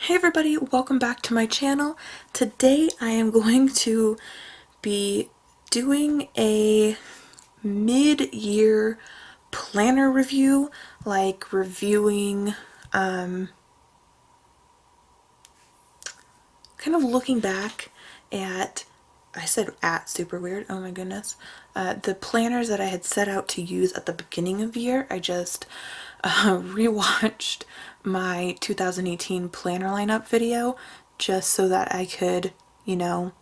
Hey everybody, welcome back to my channel. Today I am going to be doing a mid-year planner review, like reviewing, kind of looking back at, I said at super weird, oh my goodness, the planners that I had set out to use at the beginning of the year. I just rewatched my 2018 planner lineup video just so that I could, have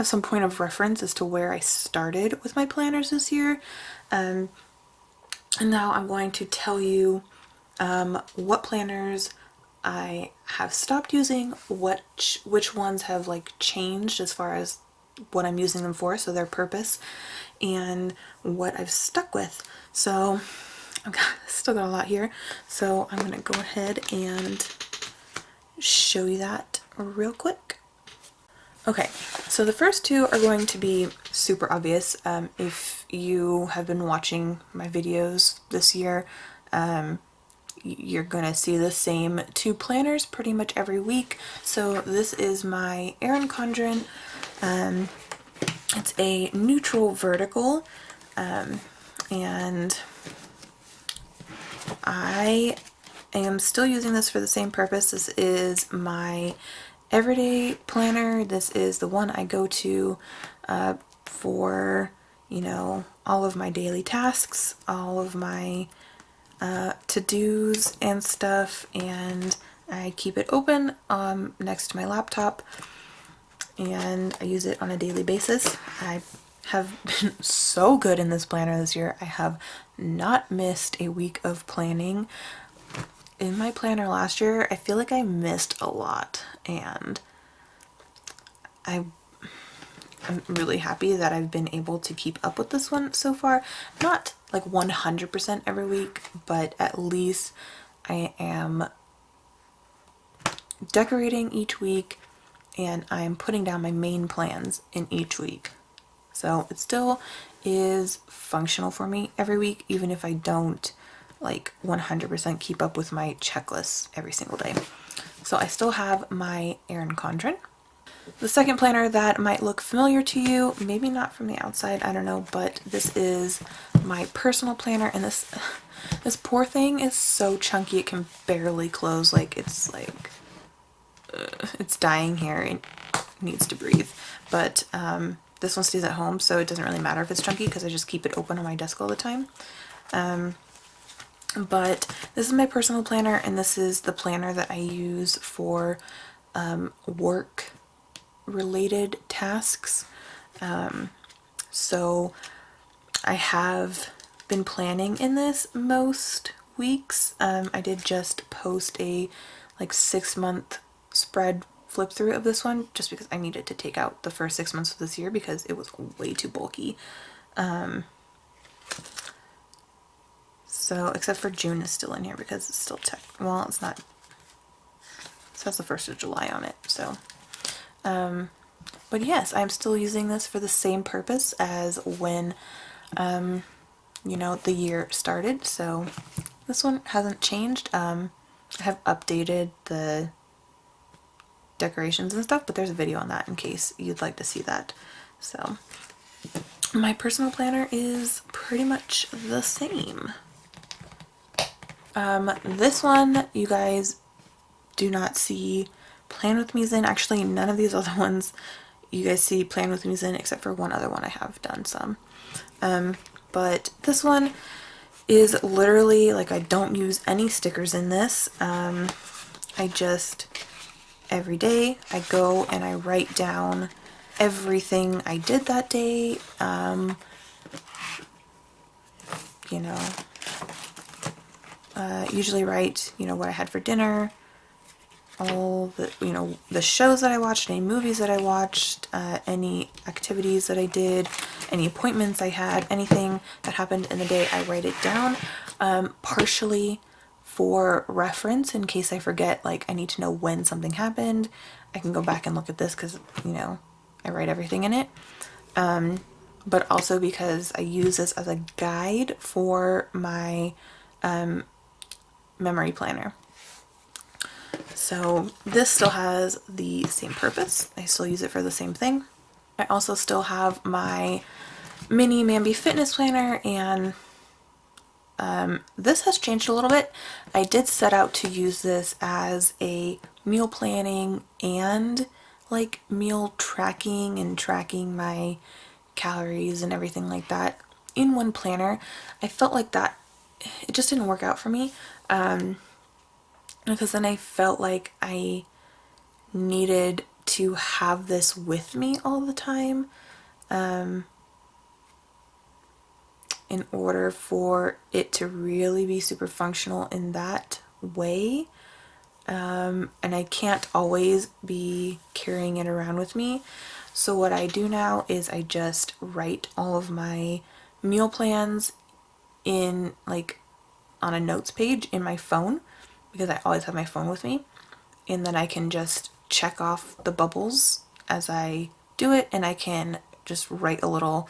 some point of reference as to where I started with my planners this year. And now I'm going to tell you what planners I have stopped using, which ones have like changed as far as what I'm using them for, so their purpose, and what I've stuck with. So I've still got a lot here, so I'm gonna go ahead and show you that real quick. Okay, so the first two are going to be super obvious. If you have been watching my videos this year, you're gonna see the same two planners pretty much every week. So this is my Erin Condren. It's a neutral vertical, and I am still using this for the same purpose. This is my everyday planner. This is the one I go to for, all of my daily tasks, all of my to-dos and stuff, and I keep it open next to my laptop, and I use it on a daily basis. I have been so good in this planner this year. I have not missed a week of planning. In my planner last year, I feel like I missed a lot, and I'm really happy that I've been able to keep up with this one so far. Not like 100% every week, but at least I am decorating each week, and I'm putting down my main plans in each week. So it still is functional for me every week, even if I don't like 100% keep up with my checklists every single day. So I still have my Erin Condren. The second planner that might look familiar to you, maybe not from the outside, I don't know, but this is my personal planner, and this poor thing is so chunky it can barely close. It's dying here. It needs to breathe. But this one stays at home, so it doesn't really matter if it's chunky because I just keep it open on my desk all the time. But this is my personal planner, and this is the planner that I use for work related tasks. So I have been planning in this most weeks. I did just post a 6-month spread flip through of this one just because I needed to take out the first 6 months of this year because it was way too bulky. So except for June is still in here because it's still well, it's not, it says the 1st of July on it. So but yes, I'm still using this for the same purpose as when the year started. So this one hasn't changed. I have updated the decorations and stuff, but there's a video on that in case you'd like to see that. So my personal planner is pretty much the same. This one you guys do not see Plan With Me's in. Actually, none of these other ones you guys see Plan With Me's in except for one other one I have done some. But this one is literally I don't use any stickers in this. I just, every day I go and I write down everything I did that day. Usually write, what I had for dinner, all the, the shows that I watched, any movies that I watched, any activities that I did, any appointments I had, anything that happened in the day, I write it down, partially for reference in case I forget, I need to know when something happened. I can go back and look at this because, I write everything in it. But also because I use this as a guide for my memory planner. So this still has the same purpose. I still use it for the same thing. I also still have my mini Mambi fitness planner, and this has changed a little bit. I did set out to use this as a meal planning and like meal tracking and tracking my calories and everything like that in one planner. I felt like that it just didn't work out for me, because then I felt like I needed to have this with me all the time, in order for it to really be super functional in that way. And I can't always be carrying it around with me. So what I do now is I just write all of my meal plans in like on a notes page in my phone, because I always have my phone with me, and then I can just check off the bubbles as I do it, and I can just write a little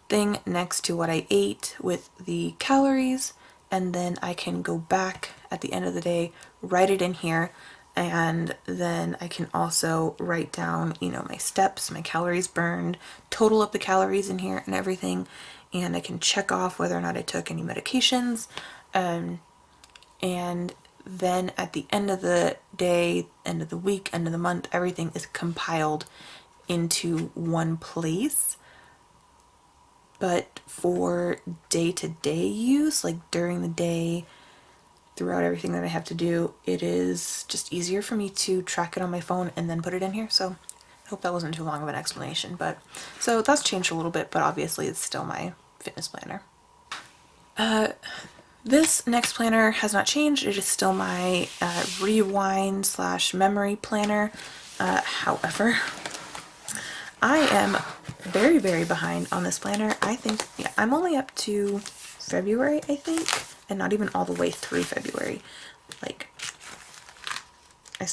thing next to what I ate with the calories, and then I can go back at the end of the day, write it in here, and then I can also write down, you know, my steps, my calories burned, total up the calories in here and everything, and I can check off whether or not I took any medications, and then at the end of the day, end of the week, end of the month, everything is compiled into one place. But for day-to-day use, like during the day, throughout everything that I have to do, it is just easier for me to track it on my phone and then put it in here. So I hope that wasn't too long of an explanation. But so that's changed a little bit, but obviously it's still my fitness planner. This next planner has not changed. It is still my rewind / memory planner. However, I am very, very behind on this planner. I think, yeah, I'm only up to February, I think, and not even all the way through February. Like, I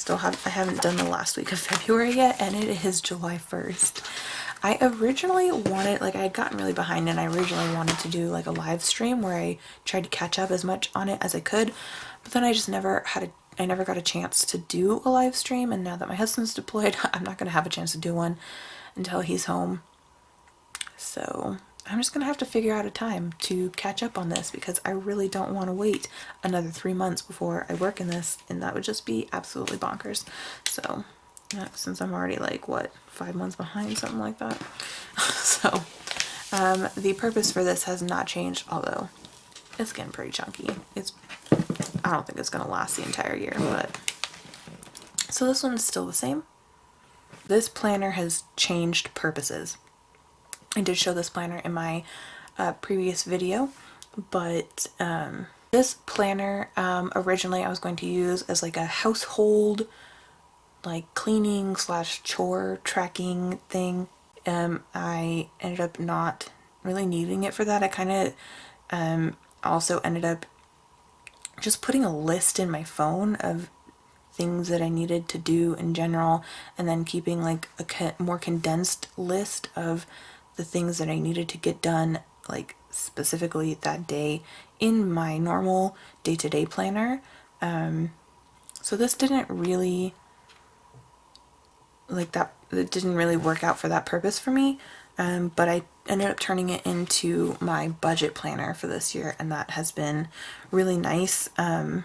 haven't done the last week of February yet, and it is July 1st. I originally wanted, like, I had gotten really behind, and I originally wanted to do like a live stream where I tried to catch up as much on it as I could, but then I just never got a chance to do a live stream, and now that my husband's deployed, I'm not going to have a chance to do one until he's home. So I'm just gonna have to figure out a time to catch up on this, because I really don't want to wait another 3 months before I work in this, and that would just be absolutely bonkers. So since I'm already like, what, 5 months behind, something like that. So the purpose for this has not changed, although it's getting pretty chunky. I don't think it's gonna last the entire year, but so this one's still the same. This planner has changed purposes. I did show this planner in my previous video, but this planner originally I was going to use as like a household, like cleaning / chore tracking thing. I ended up not really needing it for that. I kind of also ended up just putting a list in my phone of things that I needed to do in general, and then keeping like a more condensed list of the things that I needed to get done, like specifically that day, in my normal day-to-day planner. So this didn't really, like that, it didn't really work out for that purpose for me, but I ended up turning it into my budget planner for this year, and that has been really nice, to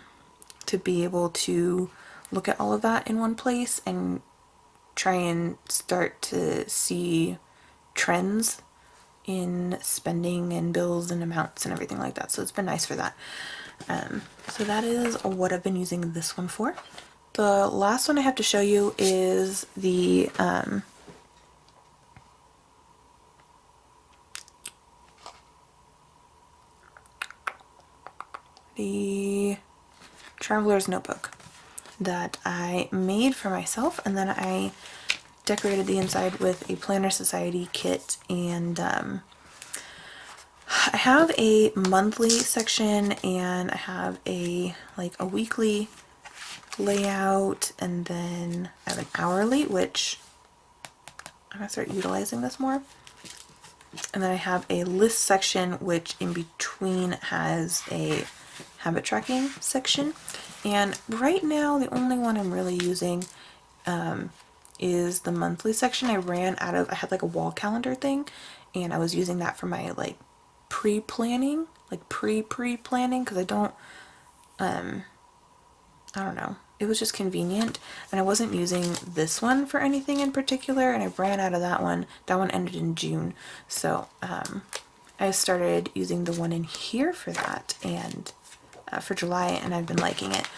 be able to look at all of that in one place and try and start to see trends in spending and bills and amounts and everything like that. So it's been nice for that. So that is what I've been using this one for. The last one I have to show you is the Traveler's Notebook that I made for myself, and then I decorated the inside with a Planner Society kit, and I have a monthly section, and I have a weekly layout, and then I have an hourly, which I'm gonna start utilizing this more. And then I have a list section, which in between has a habit tracking section. And right now, the only one I'm really using is the monthly section. I had like a wall calendar thing, and I was using that for my like pre-planning, like pre-planning, because I don't know. It was just convenient, and I wasn't using this one for anything in particular, and I ran out of that one. That one ended in June, so I started using the one in here for that, and for July, and I've been liking it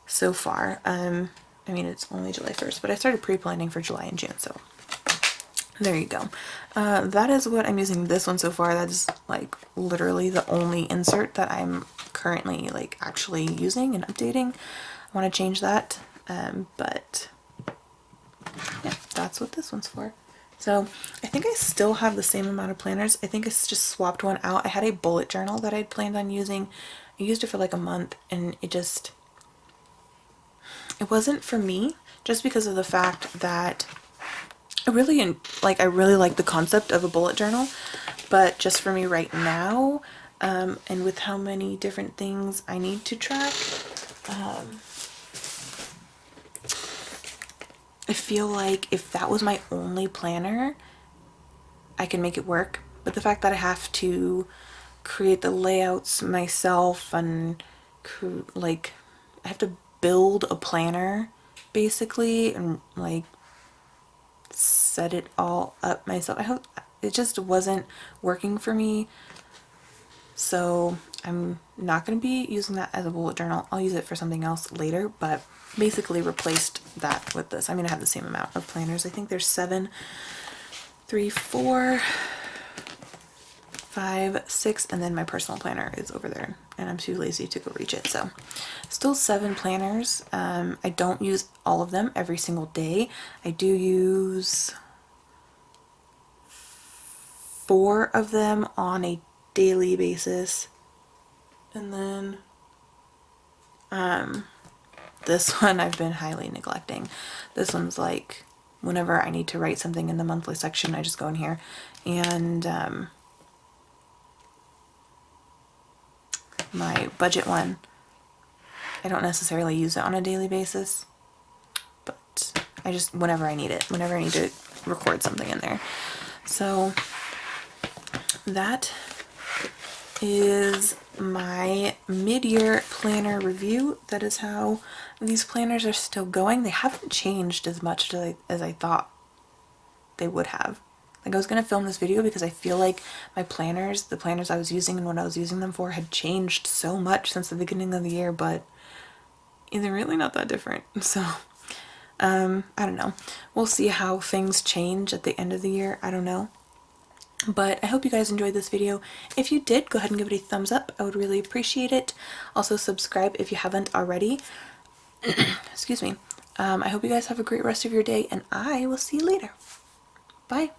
so far. I mean, it's only July 1st, but I started pre-planning for July and June, so there you go. That is what I'm using this one so far. That is like literally the only insert that I'm currently like actually using and updating. I want to change that, but yeah, that's what this one's for. So I think I still have the same amount of planners. I think I just swapped one out. I had a bullet journal that I'd planned on using. I used it for like a month, and it wasn't for me, just because of the fact that I really like the concept of a bullet journal, but just for me right now, and with how many different things I need to track, I feel like if that was my only planner, I can make it work. But the fact that I have to create the layouts myself, and like I have to build a planner basically, and like set it all up myself, I hope it just wasn't working for me. So I'm not going to be using that as a bullet journal. I'll use it for something else later, but basically replaced that with this. I mean, I have the same amount of planners. I think there's 7, 3, 4, 5, 6, and then my personal planner is over there, and I'm too lazy to go reach it. So still 7 planners. I don't use all of them every single day. I do use 4 of them on a daily basis, and then this one I've been highly neglecting. This one's like whenever I need to write something in the monthly section, I just go in here, and my budget one, I don't necessarily use it on a daily basis, but I just, whenever I need it, whenever I need to record something in there. So that is my mid-year planner review. That is how these planners are still going. They haven't changed as much as I thought they would have. Like, I was going to film this video because I feel like my planners, the planners I was using and what I was using them for, had changed so much since the beginning of the year, but they're really not that different. So I don't know. We'll see how things change at the end of the year. I don't know. But I hope you guys enjoyed this video. If you did, go ahead and give it a thumbs up. I would really appreciate it. Also subscribe if you haven't already. Excuse me. I hope you guys have a great rest of your day, and I will see you later. Bye.